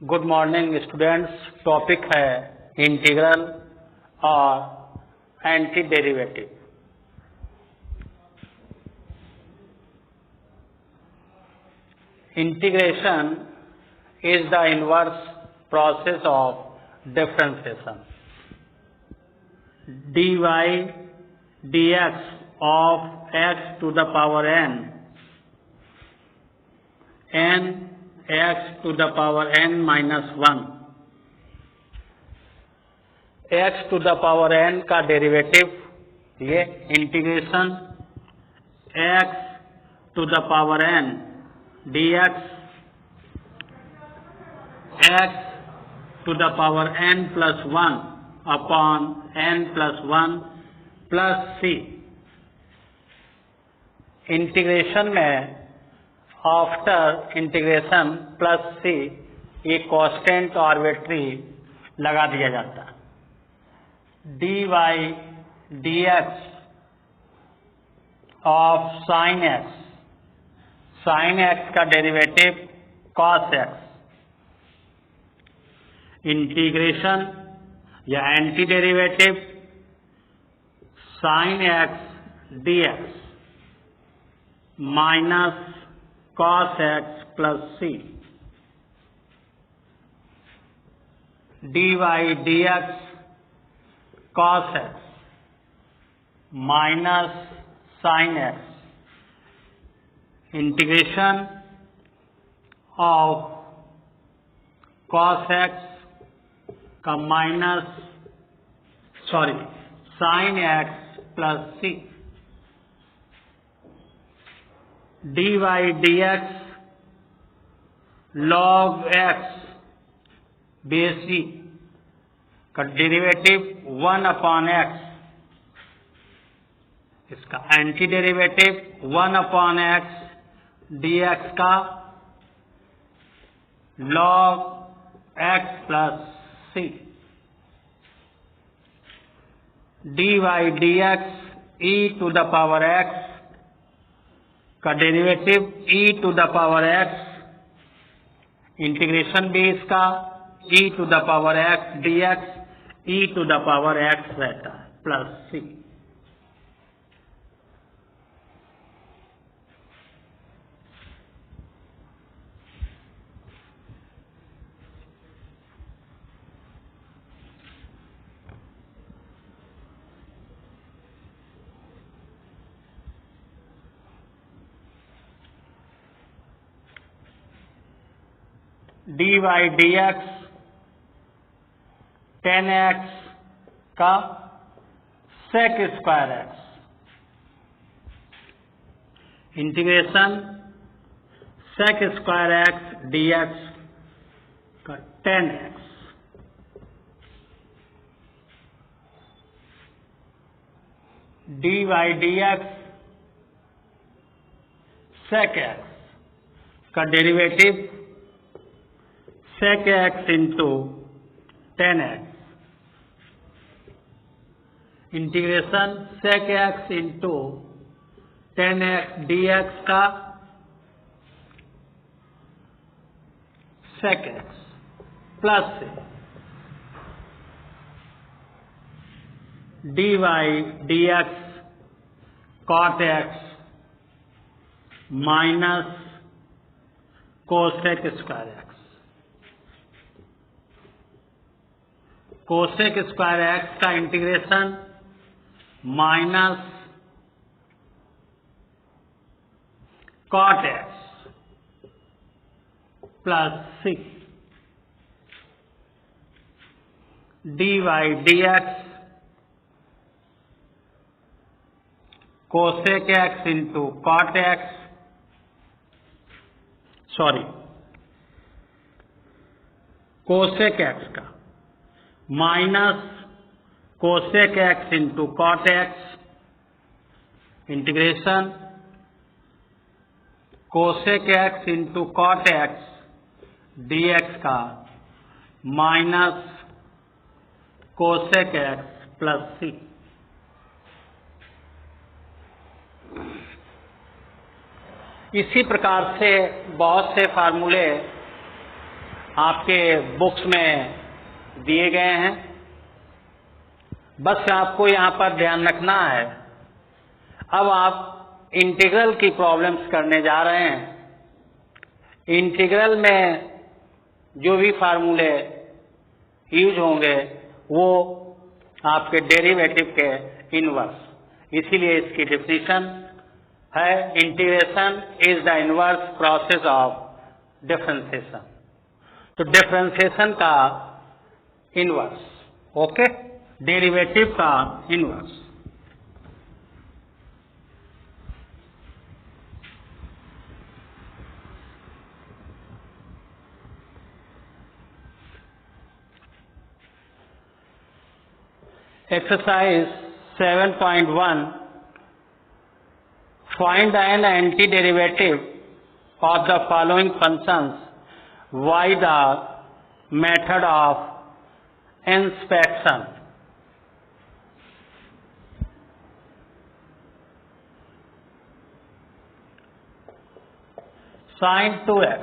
Good morning students. Topic है integral और anti derivative. Integration is the inverse process of differentiation. dy dx of x to the power n x to the power n minus 1 x to the power n का derivative ये integration x to the power n dx x to the power n plus 1 upon n plus 1 plus c। Integration में after integration plus c ये constant arbitrary लगा दिया जाता है। dy dx of sine x का derivative cos x, integration या anti derivative sine x dx minus cos x plus c। dy dx cos x minus sine x, integration of cos x का minus sine x plus c। dy dx log x base c का derivative 1 upon x, इसका anti derivative 1 upon x dx का log x plus c। dy dx e to the power x का derivative e to the power x, integration भी इसका e to the power x dx e to the power x रहता है plus c। dy dx tan x का sec square x, integration sec square x dx का tan x, dy dx sec x का derivative sec x into tan x, integration sec x into tan x dx का sec x plus dy dx cot x minus cosec square x, cosec square x का integration minus cot x plus c। dy dx cosec x into cot x cosec x का minus cosec x into cot x, integration cosec x into cot x dx का minus cosec x plus c। इसी प्रकार से बहुत से फार्मूले आपके books में दिए गए हैं। बस आपको यहाँ पर ध्यान रखना है। अब आप इंटीग्रल की प्रॉब्लम्स करने जा रहे हैं। इंटीग्रल में जो भी फार्मूले यूज होंगे वो आपके डेरिवेटिव के इनवर्स, इसीलिए इसकी डेफिनेशन है integration is the inverse process of differentiation. तो डिफरेंशिएशन का इनवर्स, ओके, डेरिवेटिव का inverse. Exercise 7.1, find an antiderivative of the following functions by the method of inspection. Sin 2x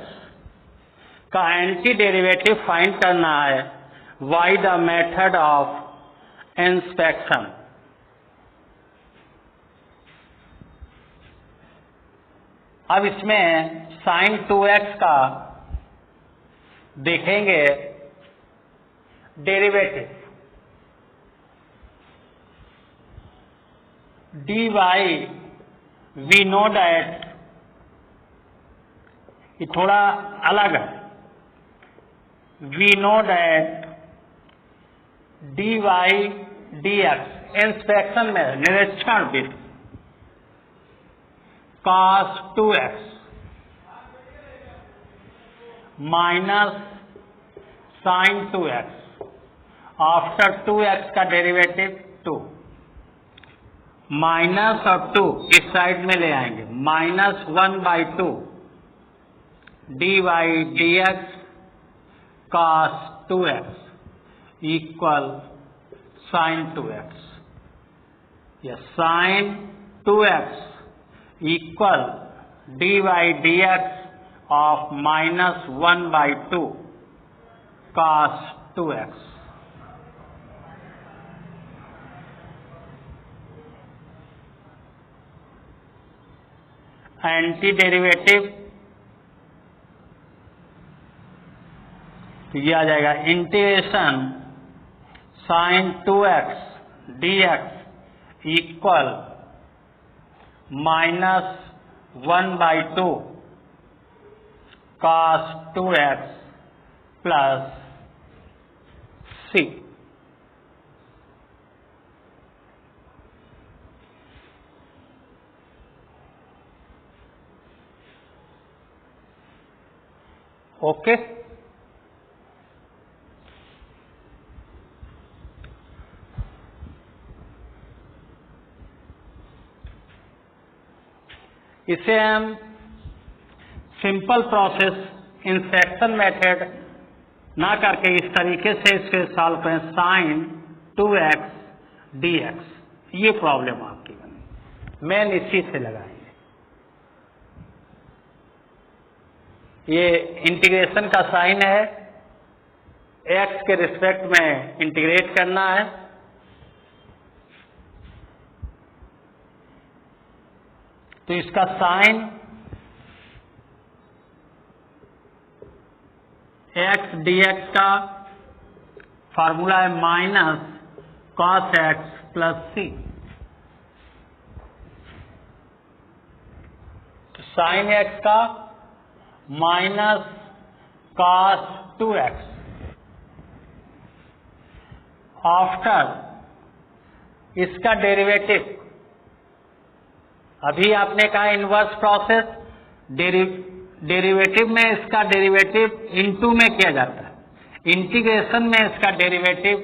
का एंटी डेरिवेटिव फाइंड करना है by the method of inspection। अब इसमें sin 2x का देखेंगे derivative, dy we know that, ये थोड़ा अलग है। We know that dy dx inspection में निरीक्षण विधि cos 2x minus sin 2x after 2x का डेरिवेटिव 2, माइनस और 2 इस साइड में ले आएंगे, -1/2 dy dx cos 2x equal sin 2x, या sin 2x equal dy dx of -1/2 cos 2x। Anti derivative ये आ जाएगा integration sin 2x dx equal -1/2 cos 2x plus c। Okay, इसे हम सिंपल प्रोसेस इंसेक्शन मेथड ना करके इस तरीके से इसके सॉल्व करें, sin 2x dx, ये प्रॉब्लम आपकी बनी। मेन इसी से लगाएंगे। ये इंटीग्रेशन का साइन है, x के रिस्पेक्ट में इंटीग्रेट करना है। तो इसका साइन x dx का फार्मूला है minus cos x plus c। तो साइन x का माइनस cos 2x आफ्टर इसका डेरिवेटिव, अभी आपने कहा इनवर्स प्रोसेस, डेरिवेटिव में इसका डेरिवेटिव इनटू में किया जाता है, इंटीग्रेशन में इसका डेरिवेटिव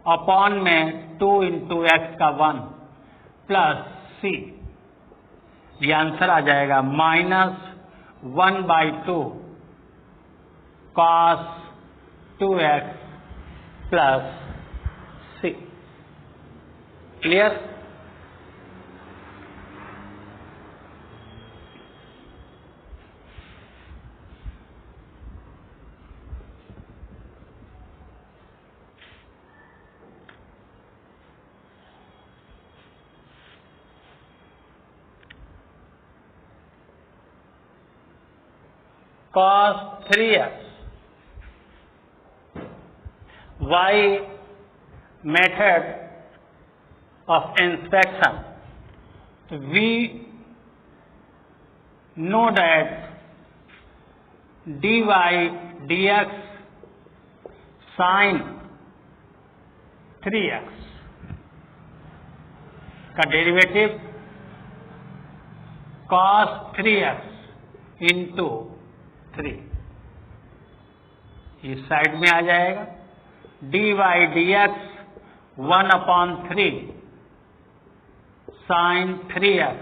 अपॉन में 2 × x का 1 प्लस c, ये आंसर आ जाएगा -1/2 cos 2x plus c। Clear? cos 3x, y method of inspection. We know that dy dx sin 3x का डेरिवेटिव cos 3x इंटू 3 इस साइड में आ जाएगा। dy dx 1/3 sin 3x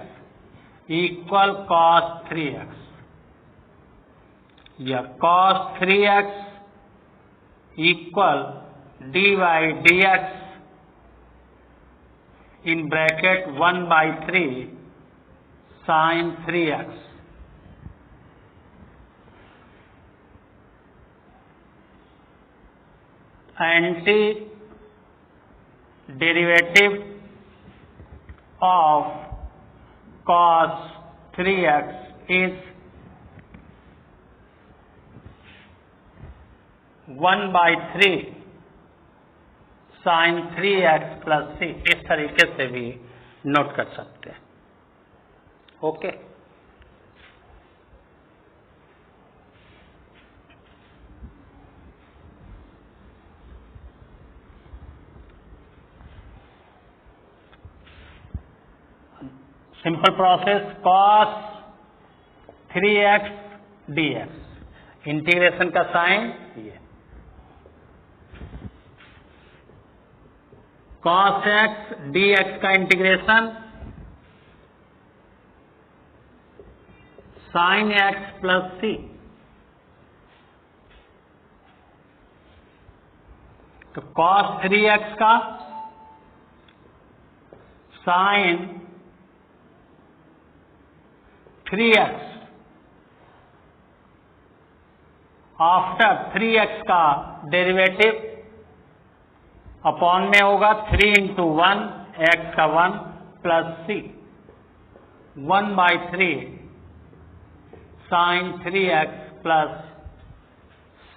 equal cos 3x, या cos 3x equal dy dx in bracket 1/3 sin 3x। Anti derivative of cos 3x is 1/3 sin 3x plus c। इस तरीके से भी note कर सकते हैं। Okay, simple process cos 3x dx, integration का sign ये cos x dx का integration sin x plus c। तो cos 3x का sin 3x आफ्टर 3x का डेरिवेटिव अपॉन में होगा 3 इंटू 1 x का 1 plus c 1/3 sin 3x plus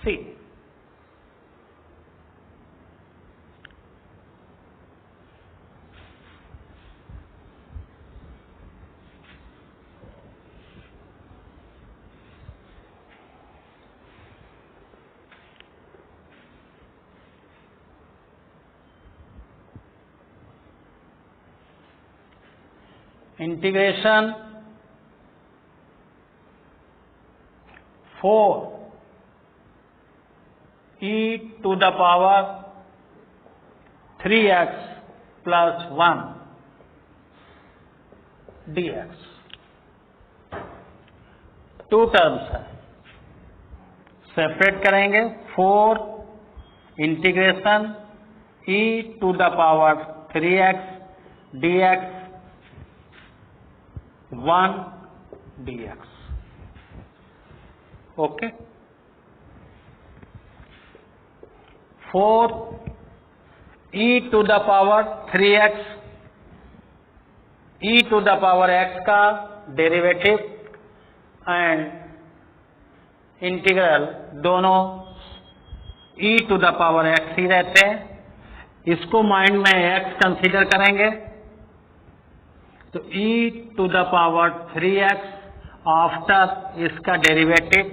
c। Integration 4 e to the power 3x plus 1 dx, 2 terms है, separate करेंगे। 4 integration e to the power 3x dx 1 dx। Okay, 4 e to the power 3x e to the power x का derivative and integral दोनों e to the power x ही रहते हैं। इसको mind में x consider करेंगे तो e to the power 3x after इसका डेरिवेटिव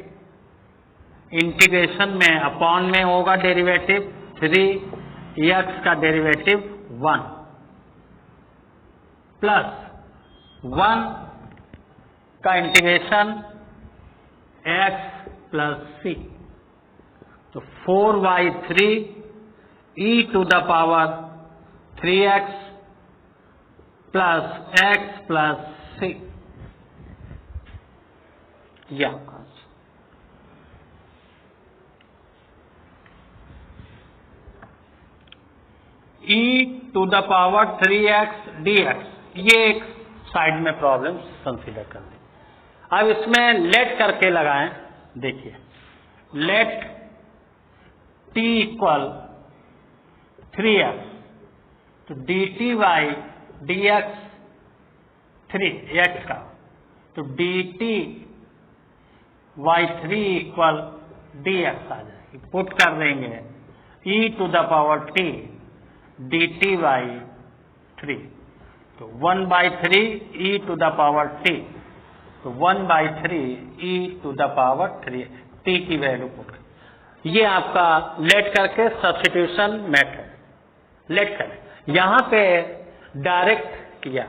इंटीग्रेशन में अपॉन में होगा डेरिवेटिव 3x का डेरिवेटिव 1 प्लस 1 का इंटीग्रेशन x प्लस c। तो 4/3 e to the power 3x plus x plus c। या e to the power 3x dx, ये एक साइड में प्रॉब्लम कंसीडर कर लें। अब इसमें लेट करके लगाएं। देखिए, लेट t इक्वल 3x, तो dt बाई dx 3x का, तो dt y3 इक्वल dx आ जाएगी। पुट कर देंगे e to the power t dt by 3, तो 1/3 e to the power t, तो 1/3 e to the power 3 t की वैल्यू पुट। ये आपका लेट करके सब्स्टिट्यूशन मेथड लेट कर यहां पे डायरेक्ट किया,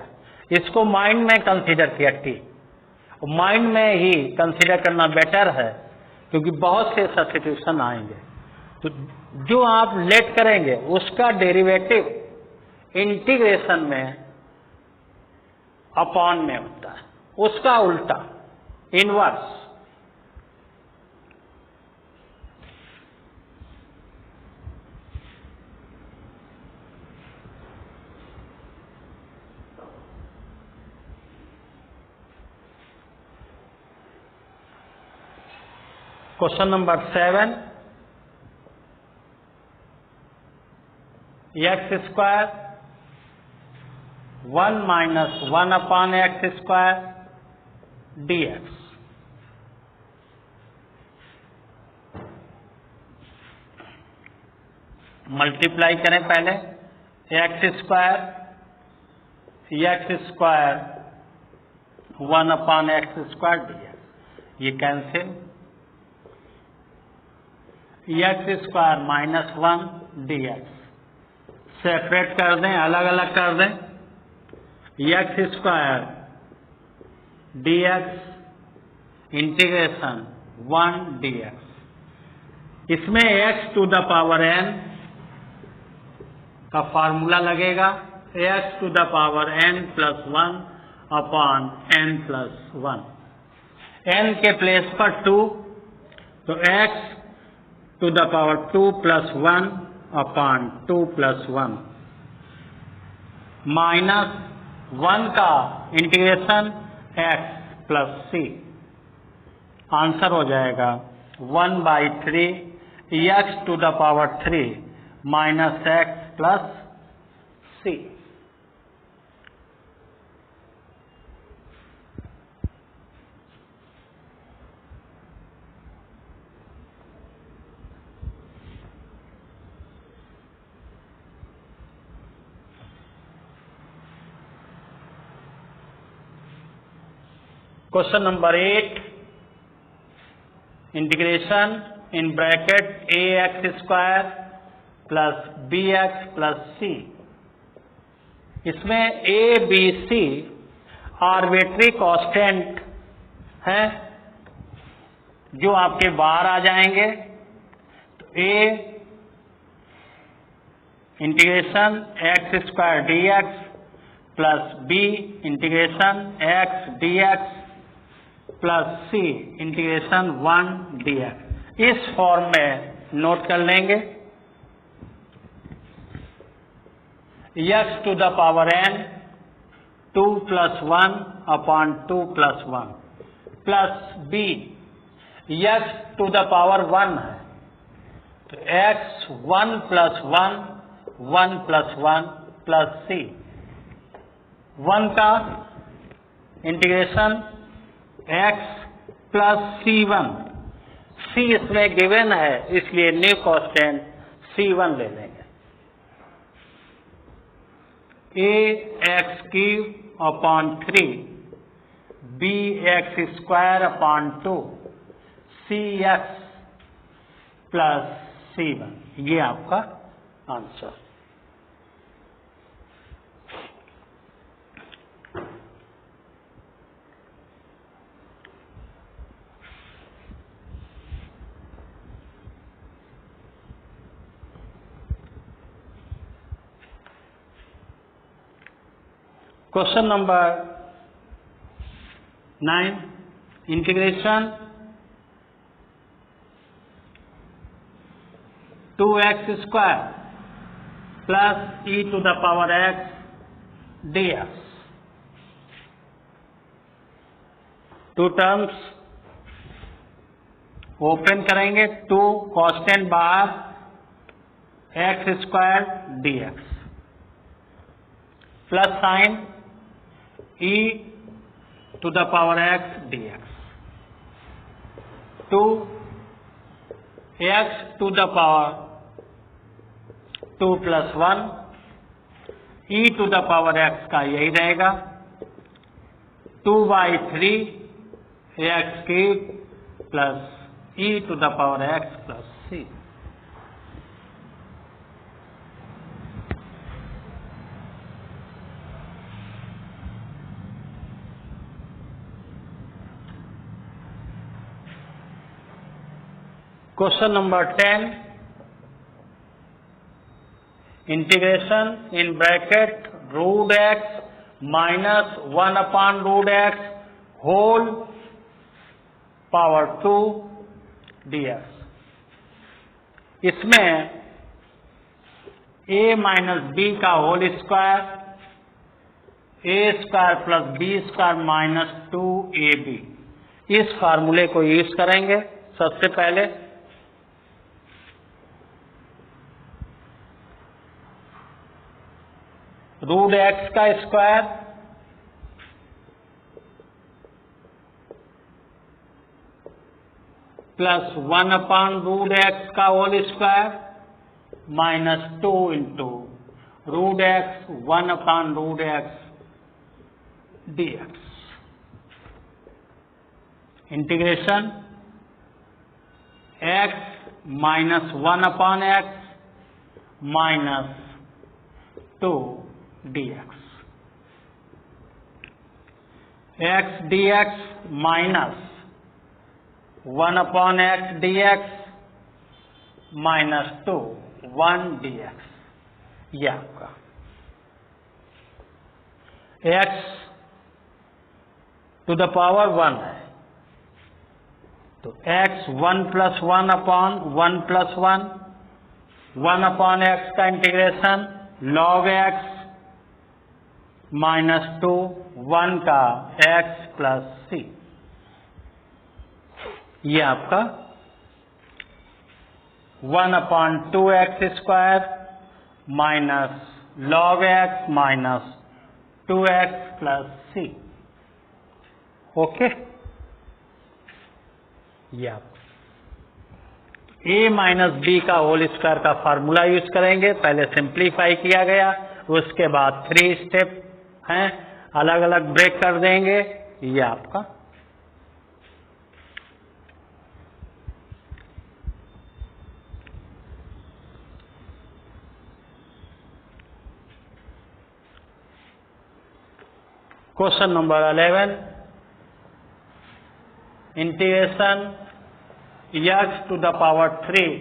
इसको माइंड में कंसीडर किया t, माइंड में ही कंसीडर करना बेटर है क्योंकि बहुत से सब्स्टिट्यूशन आएंगे। तो जो आप लेट करेंगे उसका डेरिवेटिव इंटीग्रेशन में अपॉन में होता है, उसका उल्टा inverse. Question number 7, x square 1 minus 1 upon x square dx। Multiply करें पहले, x square 1 upon x square dx, ये cancel, x square minus 1 dx separate कर दें, अलग अलग कर दें, x square dx integration 1 dx, इसमें x to the power n का फॉर्मूला लगेगा, x to the power n plus 1 upon n plus 1, n के प्लेस पर 2, तो x to the power 2 plus 1 upon 2 plus 1 minus 1 का integration x plus c, answer हो जाएगा 1/3 x to the power 3 minus x plus c। Question number 8, integration in bracket ax square plus bx plus c, इसमें a b c arbitrary constant है जो आपके बाहर आ जाएंगे। तो a integration x square dx plus b integration x dx plus c integration 1 dx, इस form में नोट कर लेंगे। x to the power n 2 plus 1 upon 2 plus 1 plus b, x to the power 1 है, तो x 1 plus 1 1 plus 1 plus c, 1 का integration x plus c1, c इसमें given है इसलिए न्यू कांस्टेंट c1 ले लेंगे। ax cube upon 3 bx square upon 2 cx plus c1, ये आपका answer. Question number 9, integration 2x square plus e to the power x dx, two terms open करेंगे, 2 constant बाहर, x square dx plus sine e to the power x dx, 2 x to the power 2 plus 1 e to the power x का यही रहेगा 2/3 x cube plus e to the power x plus c. Question number 10. Integration in bracket root x minus 1 upon root x whole power 2 dx. इसमें a minus b का whole square a square plus b square minus 2ab इस फार्मूले को use करेंगे। सबसे पहले root x का square plus 1 upon root x का whole square minus 2 into root x 1 upon root x dx। Integration x minus 1 upon x minus 2 dx। x dx minus 1 upon x dx minus 2 1 dx यह आपका x to the power 1 है तो x 1 plus 1 upon 1 plus 1 upon x का integration log x minus 2 1 का x plus c ये आपका 1 upon 2x square minus log x minus 2x plus c। Okay ये आप a माइनस बी का whole square का फार्मूला यूज करेंगे। पहले सिंप्लीफाई किया गया उसके बाद 3 स्टेप हैं अलग अलग ब्रेक कर देंगे। ये आपका question number 11 integration x to the power 3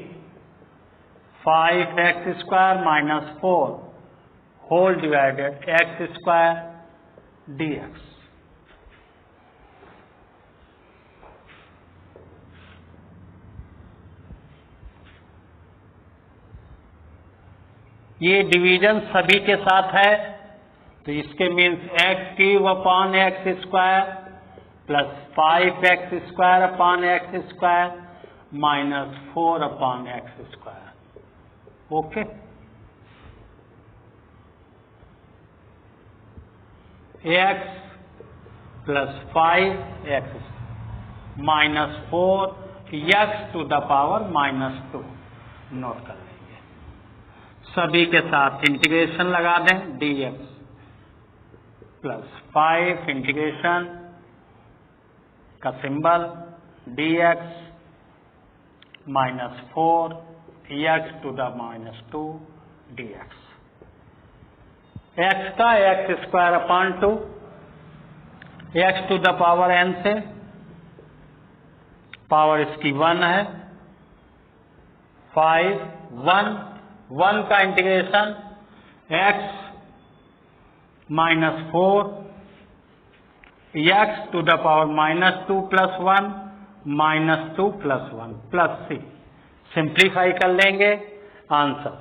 5x square minus 4 whole divided x square dx। ये डिवीजन सभी के साथ है तो इसके means x cube upon x square plus 5x square upon x square minus 4 upon x square. Okay x plus 5x minus 4 x to the power minus 2 note कर लेंगे। सभी के साथ इंटीग्रेशन लगा दें dx प्लस 5 इंटीग्रेशन का symbol dx minus 4 x to the minus 2 dx। x का x square upon 2 x to the power n से पावर इसकी 1 है 5 1 का integration x minus 4 x to the power minus 2 plus 1 minus 2 plus 1 plus c। Simplify कर लेंगे answer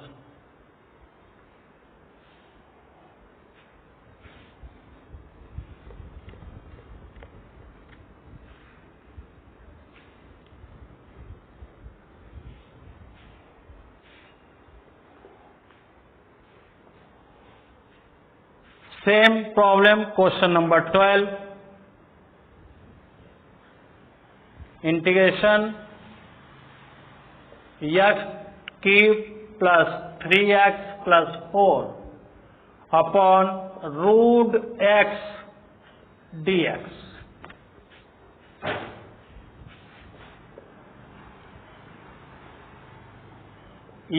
Same problem, question number 12. Integration x cube plus 3x plus 4 upon root x dx।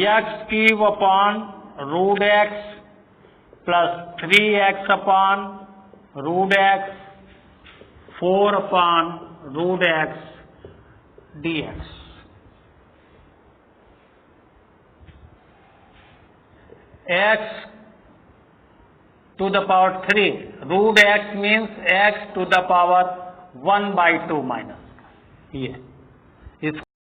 x cube upon root x plus 3x upon root x 4 upon root x dx। x to the power 3, root x means x to the power 1/2 minus ये